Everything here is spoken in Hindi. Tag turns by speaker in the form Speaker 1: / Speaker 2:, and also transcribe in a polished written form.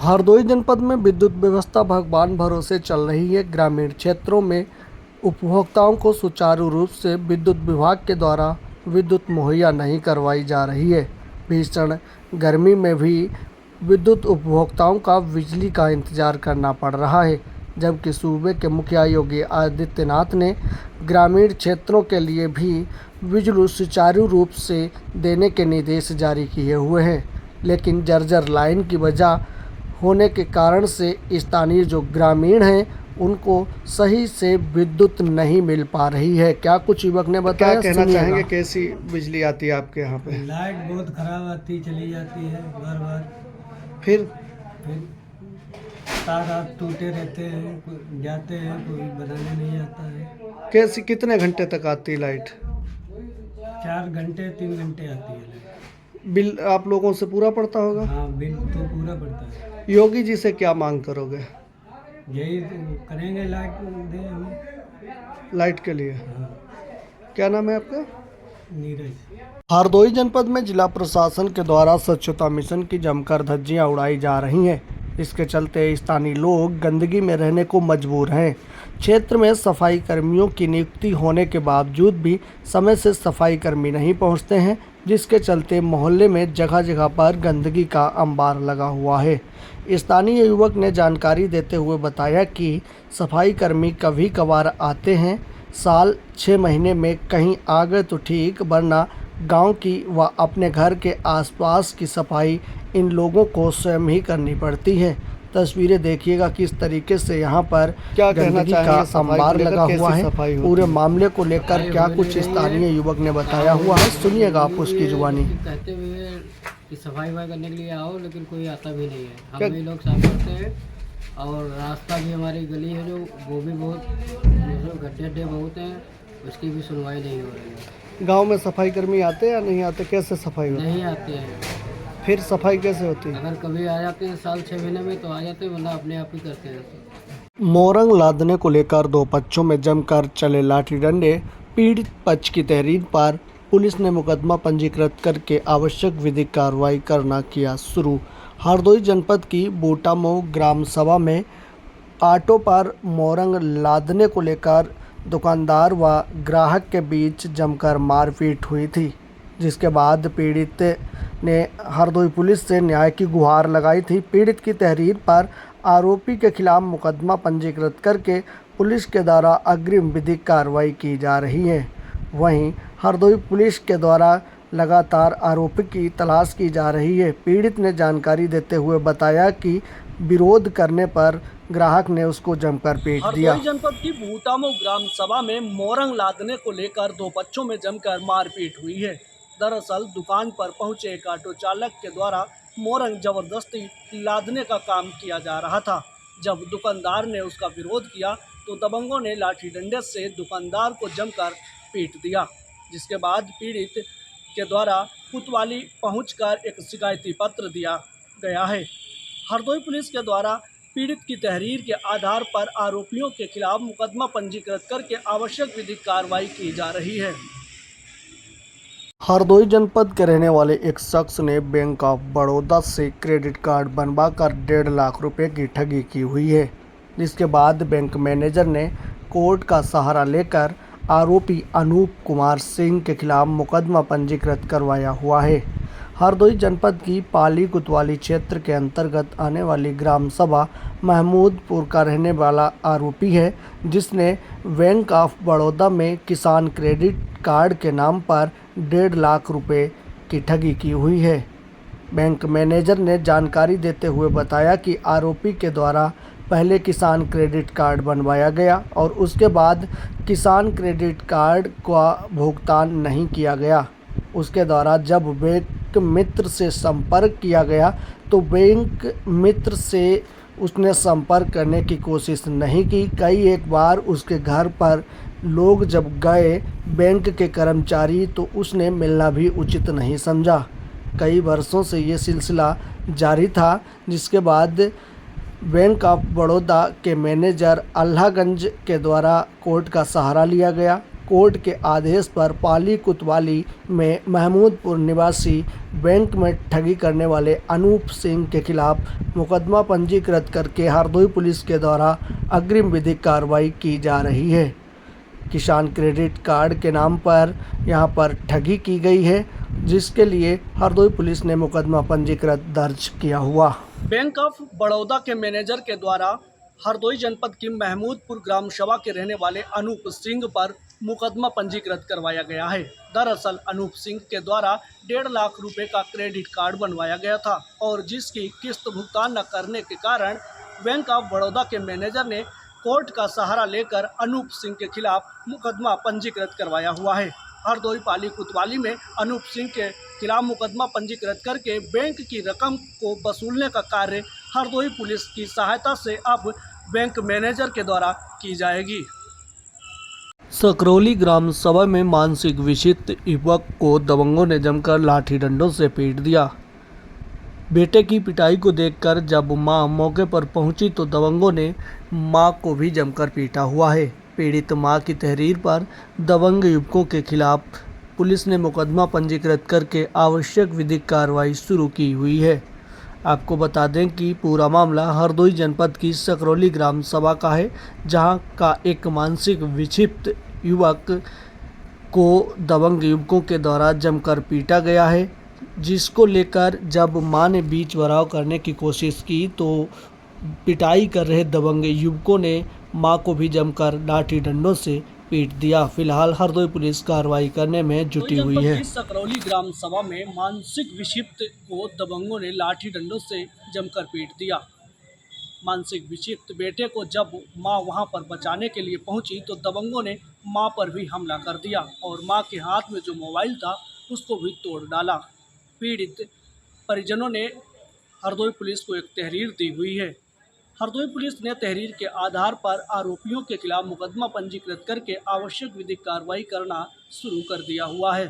Speaker 1: हरदोई जनपद में विद्युत व्यवस्था भगवान भरोसे चल रही है। ग्रामीण क्षेत्रों में उपभोक्ताओं को सुचारू रूप से विद्युत विभाग के द्वारा विद्युत मुहैया नहीं करवाई जा रही है। भीषण गर्मी में भी विद्युत उपभोक्ताओं का बिजली का इंतजार करना पड़ रहा है, जबकि सूबे के मुखिया योगी आदित्यनाथ ने ग्रामीण क्षेत्रों के लिए भी बिजली सुचारू रूप से देने के निर्देश जारी किए हुए हैं, लेकिन जर्जर लाइन की वजह होने के कारण से स्थानीय जो ग्रामीण हैं उनको सही से विद्युत नहीं मिल पा रही है। क्या कुछ युवक ने बताया,
Speaker 2: क्या कहना चाहेंगे? कैसी बिजली आती है आपके यहाँ पे?
Speaker 3: लाइट बहुत खराब आती चली जाती है बार बार।
Speaker 2: फिर
Speaker 3: तार हाथ टूटे रहते हैं, कोई जाते हैं, कोई बनाने नहीं आता है।
Speaker 2: कैसी कितने घंटे तक आती है लाइट?
Speaker 3: 4 घंटे 3 घंटे आती है लाइट।
Speaker 2: बिल आप लोगों से पूरा पड़ता होगा?
Speaker 3: हाँ, बिल तो पूरा पड़ता है।
Speaker 2: योगी जी से क्या मांग करोगे?
Speaker 3: यही तो करेंगे, लाइट दे हमें।
Speaker 2: लाइट के लिए?
Speaker 3: हाँ।
Speaker 2: क्या नाम है आपका?
Speaker 3: नीरज।
Speaker 1: हरदोई जनपद में जिला प्रशासन के द्वारा स्वच्छता मिशन की जमकर धज्जियां उड़ाई जा रही हैं। इसके चलते स्थानीय लोग गंदगी में रहने को मजबूर हैं। क्षेत्र में सफाई कर्मियों की नियुक्ति होने के बावजूद भी समय से सफाई कर्मी नहीं पहुंचते हैं, जिसके चलते मोहल्ले में जगह जगह पर गंदगी का अंबार लगा हुआ है। स्थानीय युवक ने जानकारी देते हुए बताया कि सफाई कर्मी कभी कभार आते हैं, साल 6 महीने में कहीं आ गए तो ठीक, वरना गांव की व अपने घर के आसपास की सफाई इन लोगों को स्वयं ही करनी पड़ती है। तस्वीरें देखिएगा किस तरीके से यहाँ पर
Speaker 2: क्या कहना
Speaker 1: गंदगी का
Speaker 2: चाहेंगे?
Speaker 1: अंबार लगा हुआ है। पूरे मामले को लेकर क्या कुछ स्थानीय युवक ने बताया हुआ है, सुनिएगा आप उसकी जुबानी।
Speaker 3: कहते हुए कि सफाई करने के लिए आओ, लेकिन कोई आता भी नहीं है। हम भी लोग साफ करते हैं और रास्ता भी, हमारी गली है जो, वो भी बहुत गड्ढे बहुत हैं, उसकी भी सुनवाई नहीं हो रही है।
Speaker 2: गांव में सफाई कर्मी आते हैं या नहीं आते? कैसे सफाई होती है?
Speaker 3: नहीं आते हैं।
Speaker 2: फिर सफाई कैसे होती है?
Speaker 3: अगर कभी आ जाते हैं साल 6 महीने में तो आ जाते हैं, वरना अपने आप ही करते हैं।
Speaker 1: मोरंग लादने को लेकर दो पक्षों में जमकर चले लाठी डंडे। पीड़ित पक्ष की तहरीर पर पुलिस ने मुकदमा पंजीकृत करके आवश्यक विधिक कार्रवाई करना किया शुरू। हरदोई जनपद की बूटामऊ ग्राम सभा में ऑटो पर मोरंग लादने को लेकर दुकानदार व ग्राहक के बीच जमकर मारपीट हुई थी, जिसके बाद पीड़ित ने हरदोई पुलिस से न्याय की गुहार लगाई थी। पीड़ित की तहरीर पर आरोपी के खिलाफ मुकदमा पंजीकृत करके पुलिस के द्वारा अग्रिम विधिक कार्रवाई की जा रही है। वहीं हरदोई पुलिस के द्वारा लगातार आरोपी की तलाश की जा रही है। पीड़ित ने जानकारी देते हुए बताया कि विरोध करने पर ग्राहक ने उसको जमकर पीट दिया।
Speaker 4: हरदोई जनपद की बूटामऊ ग्राम सभा में मोरंग लादने को लेकर दो पक्षों में जमकर मारपीट हुई है। दरअसल दुकान पर पहुंचे एक ऑटो चालक के द्वारा मोरंग जबरदस्ती लादने का काम किया जा रहा था। जब दुकानदार ने उसका विरोध किया तो दबंगों ने लाठी डंडे से दुकानदार को जमकर पीट दिया, जिसके बाद पीड़ित के द्वारा कोतवाली पहुंचकर एक शिकायती पत्र दिया गया है। हरदोई पुलिस के द्वारा पीड़ित की तहरीर के आधार पर आरोपियों के खिलाफ मुकदमा पंजीकृत करके आवश्यक विधिक कार्रवाई की जा रही है।
Speaker 1: हरदोई जनपद के रहने वाले एक शख्स ने बैंक ऑफ बड़ौदा से क्रेडिट कार्ड बनवाकर 1.5 लाख रुपए की ठगी की हुई है, जिसके बाद बैंक मैनेजर ने कोर्ट का सहारा लेकर आरोपी अनूप कुमार सिंह के खिलाफ मुकदमा पंजीकृत करवाया हुआ है। हरदोई जनपद की पाली कोतवाली क्षेत्र के अंतर्गत आने वाली ग्राम सभा महमूदपुर का रहने वाला आरोपी है, जिसने बैंक ऑफ बड़ौदा में किसान क्रेडिट कार्ड के नाम पर 1.5 लाख रुपए की ठगी की हुई है। बैंक मैनेजर ने जानकारी देते हुए बताया कि आरोपी के द्वारा पहले किसान क्रेडिट कार्ड बनवाया गया और उसके बाद किसान क्रेडिट कार्ड का भुगतान नहीं किया गया। उसके द्वारा जब बैंक मित्र से संपर्क किया गया तो बैंक मित्र से उसने संपर्क करने की कोशिश नहीं की। कई एक बार उसके घर पर लोग जब गए बैंक के कर्मचारी, तो उसने मिलना भी उचित नहीं समझा। कई वर्षों से ये सिलसिला जारी था, जिसके बाद बैंक ऑफ बड़ौदा के मैनेजर अल्लाहगंज के द्वारा कोर्ट का सहारा लिया गया। कोर्ट के आदेश पर पाली कोतवाली में महमूदपुर निवासी बैंक में ठगी करने वाले अनूप सिंह के खिलाफ मुकदमा पंजीकृत करके हरदोई पुलिस के द्वारा अग्रिम विधिक कार्रवाई की जा रही है। किसान क्रेडिट कार्ड के नाम पर यहां पर ठगी की गई है, जिसके लिए हरदोई पुलिस ने मुकदमा पंजीकृत दर्ज किया हुआ।
Speaker 4: बैंक ऑफ बड़ौदा के मैनेजर के द्वारा हरदोई जनपद की महमूदपुर ग्राम सभा के रहने वाले अनूप सिंह पर मुकदमा पंजीकृत करवाया गया है। दरअसल अनूप सिंह के द्वारा 1.5 लाख रुपए का क्रेडिट कार्ड बनवाया गया था और जिसकी किस्त भुगतान न करने के कारण बैंक ऑफ बड़ौदा के मैनेजर ने कोर्ट का सहारा लेकर अनूप सिंह के खिलाफ मुकदमा पंजीकृत करवाया हुआ है। हरदोई पाली कोतवाली में अनूप सिंह के खिलाफ मुकदमा पंजीकृत करके बैंक की रकम को वसूलने का कार्य हरदोई पुलिस की सहायता से अब बैंक मैनेजर के द्वारा की जाएगी।
Speaker 1: सकरौली ग्राम सभा में मानसिक विक्षिप्त युवक को दबंगों ने जमकर लाठी डंडों से पीट दिया। बेटे की पिटाई को देखकर जब मां मौके पर पहुंची तो दबंगों ने मां को भी जमकर पीटा हुआ है। पीड़ित मां की तहरीर पर दबंग युवकों के खिलाफ पुलिस ने मुकदमा पंजीकृत करके आवश्यक विधिक कार्रवाई शुरू की हुई है। आपको बता दें कि पूरा मामला हरदोई जनपद की सकरौली ग्राम सभा का है, जहां का एक मानसिक विक्षिप्त युवक को दबंग युवकों के द्वारा जमकर पीटा गया है, जिसको लेकर जब मां ने बीच बचाव करने की कोशिश की तो पिटाई कर रहे दबंग युवकों ने मां को भी जमकर लाठी डंडों से पीट दिया। फिलहाल हरदोई पुलिस कार्रवाई करने में जुटी हुई है।
Speaker 4: सकरौली ग्राम सभा में मानसिक विक्षिप्त को दबंगों ने लाठी डंडों से जमकर पीट दिया। मानसिक विक्षिप्त बेटे को जब मां वहां पर बचाने के लिए पहुंची तो दबंगों ने मां पर भी हमला कर दिया और मां के हाथ में जो मोबाइल था उसको भी तोड़ डाला। पीड़ित परिजनों ने हरदोई पुलिस को एक तहरीर दी हुई है। हरदोई पुलिस ने तहरीर के आधार पर आरोपियों के खिलाफ मुकदमा पंजीकृत करके आवश्यक विधिक कार्रवाई करना शुरू कर दिया हुआ है।